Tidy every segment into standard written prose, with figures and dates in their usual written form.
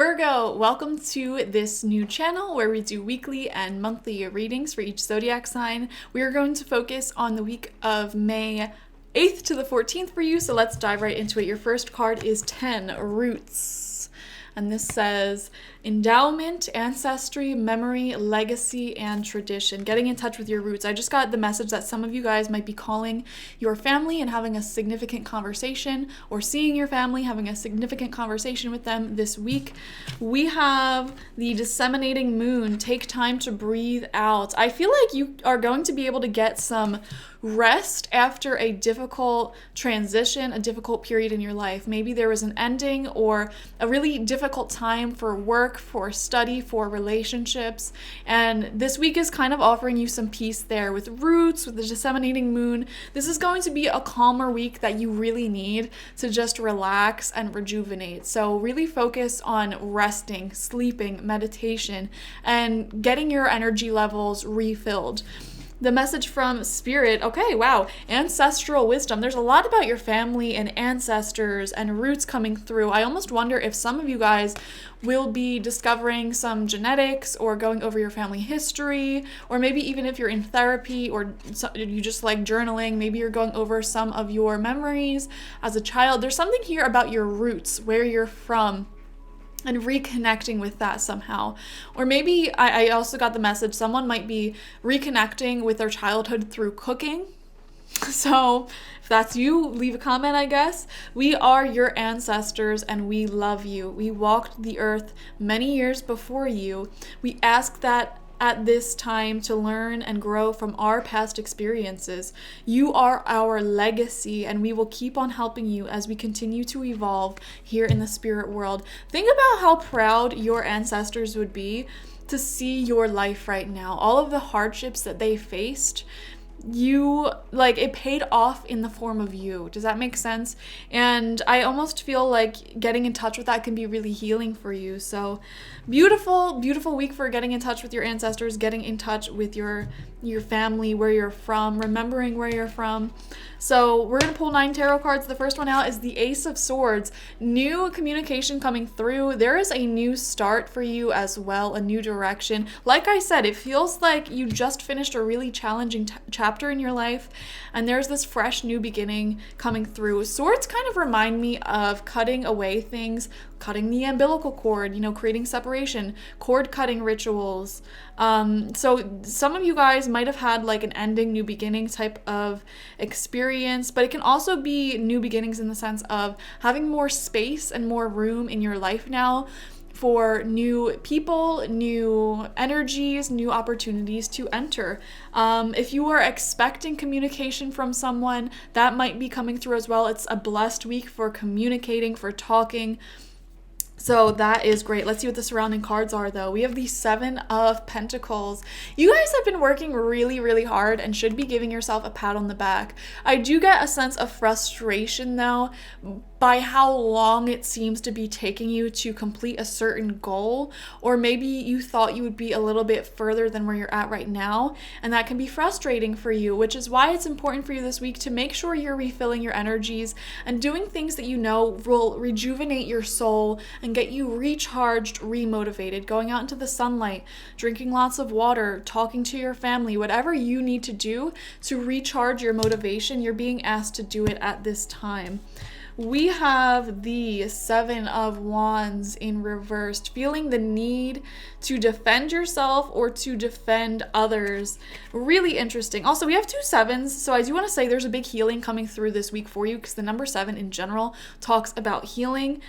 Virgo, welcome to this new channel where we do weekly and monthly readings for each zodiac sign. We are going to focus on the week of May 8th to the 14th for you, so let's dive right into it. Your first card is 10, Roots. And this says endowment, ancestry, memory, legacy, and tradition. Getting in touch with your roots. I just got the message that some of you guys might be calling your family and having a significant conversation, or seeing your family, having a significant conversation with them this week. We have the disseminating moon. Take time to breathe out. I feel like you are going to be able to get some rest after a difficult transition, a difficult period in your life. Maybe there was an ending or a really difficult time for work, for study, for relationships. And this week is kind of offering you some peace there with roots, with the disseminating moon. This is going to be a calmer week that you really need to just relax and rejuvenate. So really focus on resting, sleeping, meditation, and getting your energy levels refilled. The message from Spirit, okay, wow, ancestral wisdom. There's a lot about your family and ancestors and roots coming through. I almost wonder if some of you guys will be discovering some genetics or going over your family history, or maybe even if you're in therapy or you just like journaling, maybe you're going over some of your memories as a child. There's something here about your roots, where you're from, and reconnecting with that somehow. Or maybe I also got the message someone might be reconnecting with their childhood through cooking. So if that's you, leave a comment, I guess. We are your ancestors and we love you. We walked the earth many years before you. We ask that at this time to learn and grow from our past experiences. You are our legacy, and we will keep on helping you as we continue to evolve here in the spirit world. Think about how proud your ancestors would be to see your life right now. All of the hardships that they faced, it paid off in the form of you. Does that make sense? And I almost feel like getting in touch with that can be really healing for you. So beautiful week for getting in touch with your ancestors, getting in touch with your family, where you're from, remembering where you're from. So we're going to pull 9 tarot cards. The first one out is the Ace of Swords. New communication coming through. There is a new start for you as well, a new direction. Like I said, it feels like you just finished a really challenging chapter in your life, and there's this fresh new beginning coming through. Swords kind of remind me of cutting away things, cutting the umbilical cord, creating separation, cord cutting rituals. So some of you guys might have had like an ending, new beginning type of experience, but it can also be new beginnings in the sense of having more space and more room in your life now for new people, new energies, new opportunities to enter. If you are expecting communication from someone, that might be coming through as well. It's a blessed week for communicating, for talking. So that is great. Let's see what the surrounding cards are, though. We have the 7 of Pentacles. You guys have been working really, really hard and should be giving yourself a pat on the back. I do get a sense of frustration, though, by how long it seems to be taking you to complete a certain goal, or maybe you thought you would be a little bit further than where you're at right now, and that can be frustrating for you, which is why it's important for you this week to make sure you're refilling your energies and doing things that you know will rejuvenate your soul and get you recharged, remotivated, going out into the sunlight, drinking lots of water, talking to your family, whatever you need to do to recharge your motivation. You're being asked to do it at this time. We have the 7 of Wands in reversed, feeling the need to defend yourself or to defend others. Really interesting. Also, we have 2 7s, so I do want to say there's a big healing coming through this week for you, because the number 7 in general talks about healing.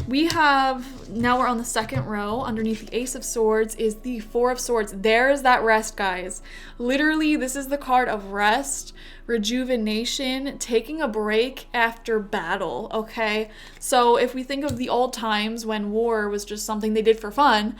Now we're on the second row. Underneath the Ace of Swords is the 4 of Swords. There's that rest, guys. Literally, this is the card of rest, rejuvenation, taking a break after battle, okay? So if we think of the old times when war was just something they did for fun,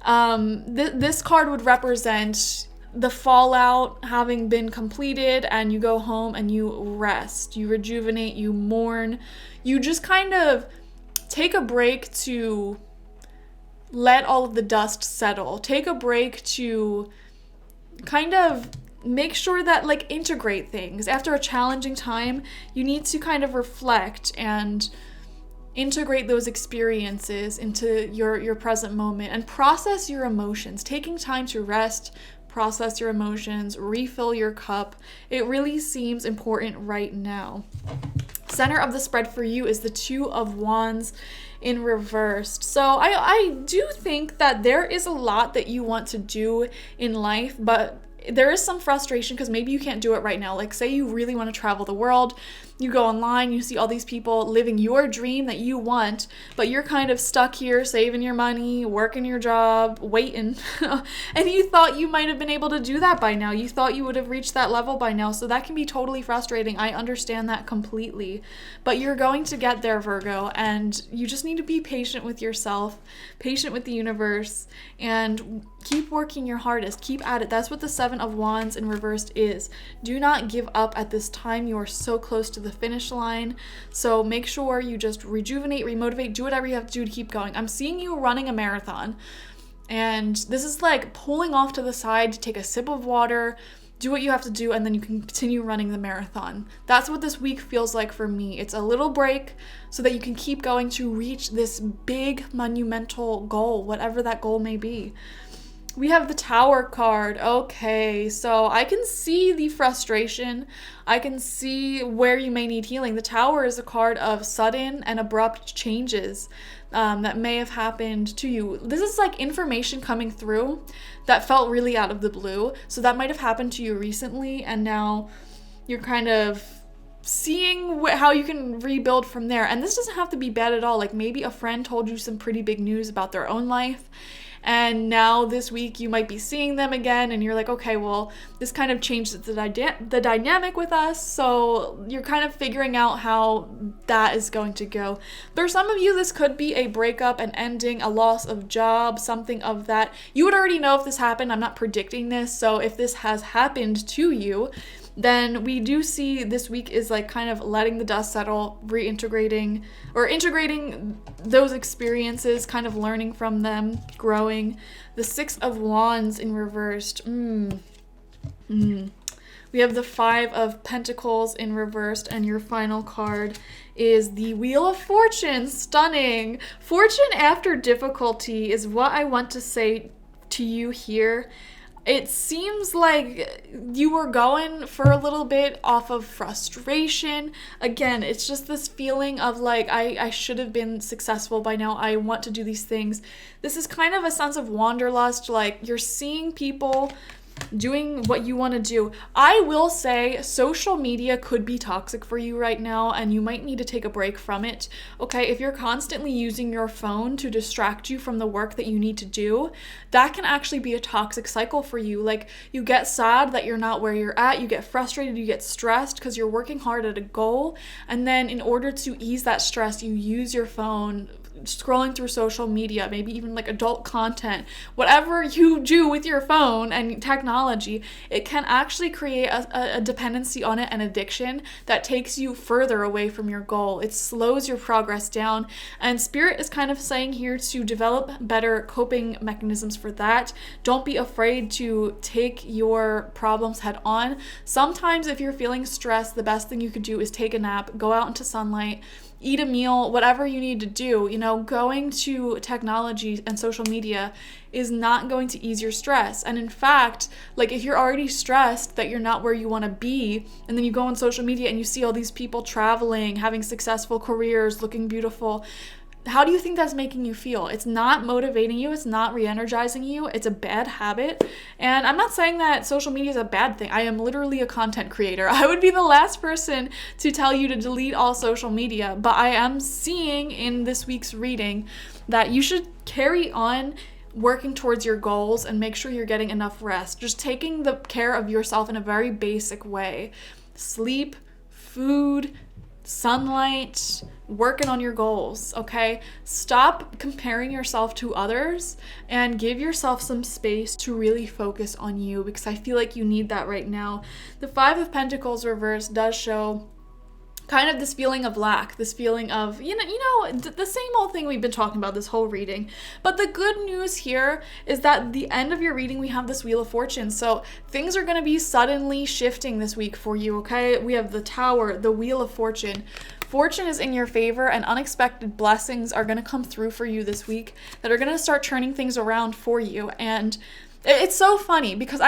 this card would represent the fallout having been completed, and you go home and you rest, you rejuvenate, you mourn, you just kind of take a break to let all of the dust settle. Take a break to kind of make sure that integrate things. After a challenging time, you need to kind of reflect and integrate those experiences into your present moment and process your emotions. Taking time to rest, process your emotions, refill your cup. It really seems important right now. Center of the spread for you is the Two of Wands in reversed. So I do think that there is a lot that you want to do in life, but there is some frustration because maybe you can't do it right now. Like, say you really want to travel the world, you go online, you see all these people living your dream that you want, but you're kind of stuck here saving your money, working your job, waiting. And you thought you might have been able to do that by now. You thought you would have reached that level by now. So that can be totally frustrating. I understand that completely. But you're going to get there, Virgo, and you just need to be patient with yourself, patient with the universe, and keep working your hardest. Keep at it. That's what the Seven of Wands in reversed is. Do not give up at this time. You are so close to the finish line. So make sure you just rejuvenate, remotivate, do whatever you have to do to keep going. I'm seeing you running a marathon, and this is like pulling off to the side to take a sip of water, do what you have to do, and then you can continue running the marathon. That's what this week feels like for me. It's a little break so that you can keep going to reach this big monumental goal, whatever that goal may be. We have the Tower card. Okay, so I can see the frustration. I can see where you may need healing. The Tower is a card of sudden and abrupt changes that may have happened to you. This is like information coming through that felt really out of the blue. So that might have happened to you recently, and now you're kind of seeing how you can rebuild from there. And this doesn't have to be bad at all. Like, maybe a friend told you some pretty big news about their own life, and now this week you might be seeing them again, and you're like, okay, well, this kind of changed the dynamic with us. So you're kind of figuring out how that is going to go. For some of you, this could be a breakup, an ending, a loss of job, something of that. You would already know if this happened. I'm not predicting this. So if this has happened to you, then we do see this week is like kind of letting the dust settle, reintegrating or integrating those experiences, kind of learning from them, growing. The Six of Wands in reversed. We have the Five of Pentacles in reversed, and your final card is the Wheel of Fortune. Stunning. Fortune after difficulty is what I want to say to you here. It seems like you were going for a little bit off of frustration. Again, it's just this feeling of like, I should have been successful by now. I want to do these things. This is kind of a sense of wanderlust. Like, you're seeing people doing what you want to do. I will say social media could be toxic for you right now, and you might need to take a break from it. Okay, if you're constantly using your phone to distract you from the work that you need to do, that can actually be a toxic cycle for you. Like, you get sad that you're not where you're at, you get frustrated, you get stressed because you're working hard at a goal, and then in order to ease that stress, you use your phone, scrolling through social media, maybe even like adult content, whatever you do with your phone and technology. It can actually create a dependency on it, an addiction that takes you further away from your goal. It slows your progress down, and Spirit is kind of saying here to develop better coping mechanisms for that. Don't be afraid to take your problems head on. Sometimes if you're feeling stressed, the best thing you could do is take a nap, go out into sunlight, eat a meal, whatever you need to do. You know, going to technology and social media is not going to ease your stress. And in fact, like, if you're already stressed that you're not where you want to be, and then you go on social media and you see all these people traveling, having successful careers, looking beautiful, how do you think that's making you feel? It's not motivating you. It's not re-energizing you. It's a bad habit. And I'm not saying that social media is a bad thing. I am literally a content creator. I would be the last person to tell you to delete all social media. But I am seeing in this week's reading that you should carry on working towards your goals and make sure you're getting enough rest. Just taking the care of yourself in a very basic way. Sleep, food, sunlight, working on your goals, okay? Stop comparing yourself to others and give yourself some space to really focus on you, because I feel like you need that right now. The Five of Pentacles reversed does show kind of this feeling of lack, this feeling of, the same old thing we've been talking about this whole reading. But the good news here is that at the end of your reading, we have this Wheel of Fortune. So things are going to be suddenly shifting this week for you, okay? We have the Tower, the Wheel of Fortune. Fortune is in your favor, and unexpected blessings are going to come through for you this week that are going to start turning things around for you. And it's so funny because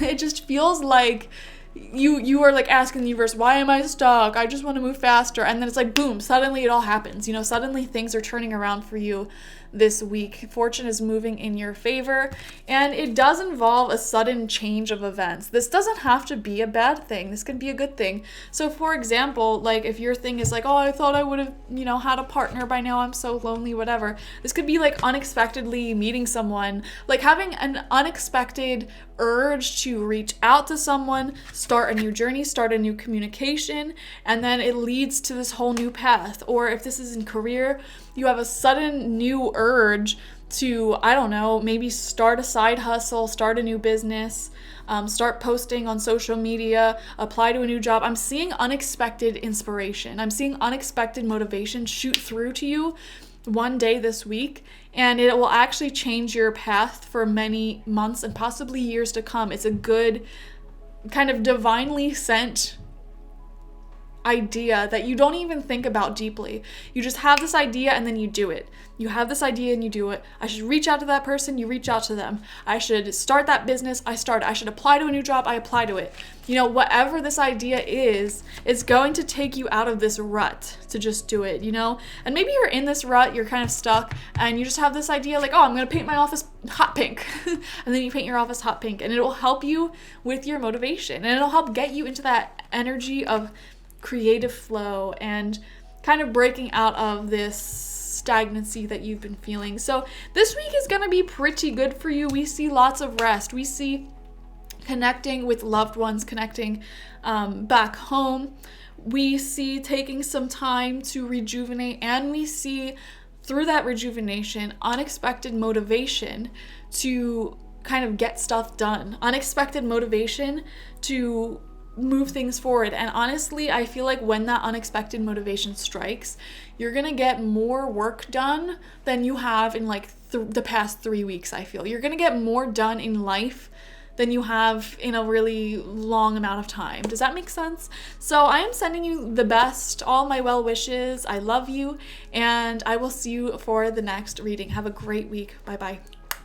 it just feels like you are like asking the universe, why am I stuck? I just want to move faster. And then it's like, boom, suddenly it all happens. Suddenly things are turning around for you this week. Fortune is moving in your favor, and it does involve a sudden change of events. This doesn't have to be a bad thing. This can be a good thing. So for example, like if your thing is like, oh, I thought I would have, had a partner by now, I'm so lonely, whatever. This could be like unexpectedly meeting someone, like having an unexpected urge to reach out to someone, start a new journey, start a new communication, and then it leads to this whole new path. Or if this is in career, you have a sudden new urge to, I don't know, maybe start a side hustle, start a new business, start posting on social media, apply to a new job. I'm seeing unexpected inspiration. I'm seeing unexpected motivation shoot through to you one day this week, and it will actually change your path for many months and possibly years to come. It's a good kind of divinely sent idea that you don't even think about deeply. You just have this idea and then you do it. You have this idea and you do it. I should reach out to that person, you reach out to them. I should start that business, I start it. I should apply to a new job, I apply to it. Whatever this idea is, it's going to take you out of this rut to just do it, And maybe you're in this rut, you're kind of stuck, and you just have this idea like, oh, I'm going to paint my office hot pink. And then you paint your office hot pink, and it will help you with your motivation, and it'll help get you into that energy of creative flow and kind of breaking out of this stagnancy that you've been feeling. So this week is going to be pretty good for you. We see lots of rest. We see connecting with loved ones, connecting back home. We see taking some time to rejuvenate, and we see through that rejuvenation unexpected motivation to kind of get stuff done, unexpected motivation to move things forward. And honestly, I feel like when that unexpected motivation strikes, you're gonna get more work done than you have in like the past 3 weeks. I feel you're gonna get more done in life than you have in a really long amount of time. Does that make sense? So I am sending you the best, all my well wishes. I love you, and I will see you for the next reading. Have a great week. Bye bye.